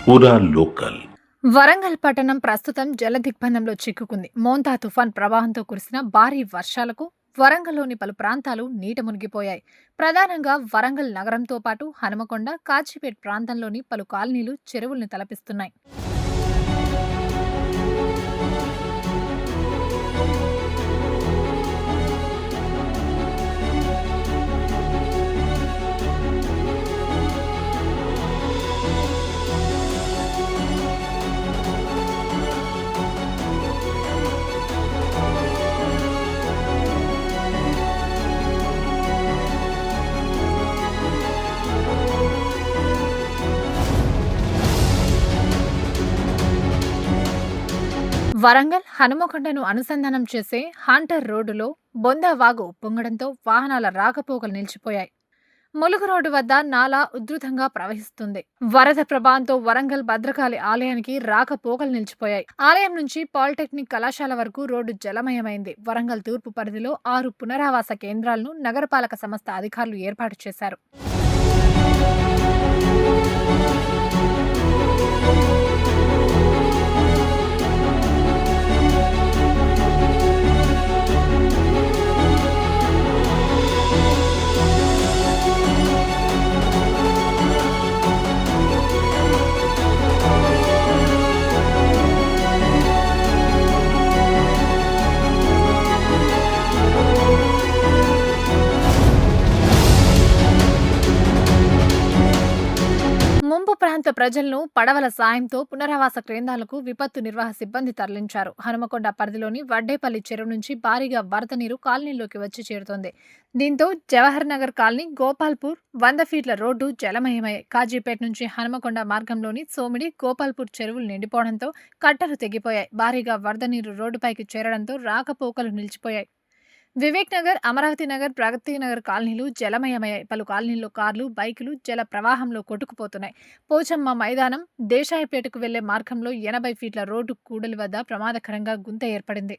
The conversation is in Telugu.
పూరా లోకల్. వరంగల్ పట్టణం ప్రస్తుతం జలదిగ్బంధంలో చిక్కుకుంది. మోంతా తుఫాన్ ప్రభావంతో కురిసిన భారీ వర్షాలకు వరంగల్లోని పలు ప్రాంతాలు నీట మునిగిపోయాయి. ప్రధానంగా వరంగల్ నగరంతో పాటు హనుమకొండ, కాజీపేట్ ప్రాంతంలోని పలు కాలనీలు చెరువుల్ని తలపిస్తున్నాయి. వరంగల్ హనుమకొండను అనుసంధానం చేసే హాంటర్ రోడ్డులో బొందా వాగు ఉప్పొంగడంతో వాహనాల రాకపోకలు నిలిచిపోయాయి. ములుగు రోడ్డు వద్ద నాలా ఉధృతంగా ప్రవహిస్తుంది. వరద ప్రభావంతో వరంగల్ భద్రకాళి ఆలయానికి రాకపోకలు నిలిచిపోయాయి. ఆలయం నుంచి పాలిటెక్నిక్ కళాశాల వరకు రోడ్డు జలమయమైంది. వరంగల్ తూర్పు పరిధిలో 6 పునరావాస కేంద్రాలను నగరపాలక సంస్థ అధికారులు ఏర్పాటు చేశారు. ముంపు ప్రాంత ప్రజలను పడవల సాయంతో పునరావాస కేంద్రాలకు విపత్తు నిర్వహణ సిబ్బంది తరలించారు. హనుమకొండ పరిధిలోని వడ్డేపల్లి చెరువు నుంచి భారీగా వరద నీరు కాలనీలోకి వచ్చి చేరుతోంది. దీంతో జవహర్ నగర్ కాలనీ, గోపాల్పూర్ 100 ఫీట్ల రోడ్డు జలమయమయ్యాయి. కాజీపేట నుంచి హనుమకొండ మార్గంలోని సోమిడి, గోపాల్పూర్ చెరువులు నిండిపోవడంతో కట్టలు తెగిపోయాయి. భారీగా వరద నీరు రోడ్డుపైకి చేరడంతో రాకపోకలు నిలిచిపోయాయి. వివేక్ నగర్, అమరావతి నగర్, ప్రగతి నగర్ కాలనీలు జలమయమయ్యాయి. పలు కాలనీల్లో కార్లు, బైకులు జల ప్రవాహంలో కొట్టుకుపోతున్నాయి. పోచమ్మ మైదానం, దేశాయపేటకు వెళ్లే మార్గంలో 80 ఫీట్ల రోడ్డు కూడలి వద్ద ప్రమాదకరంగా గుంత ఏర్పడింది.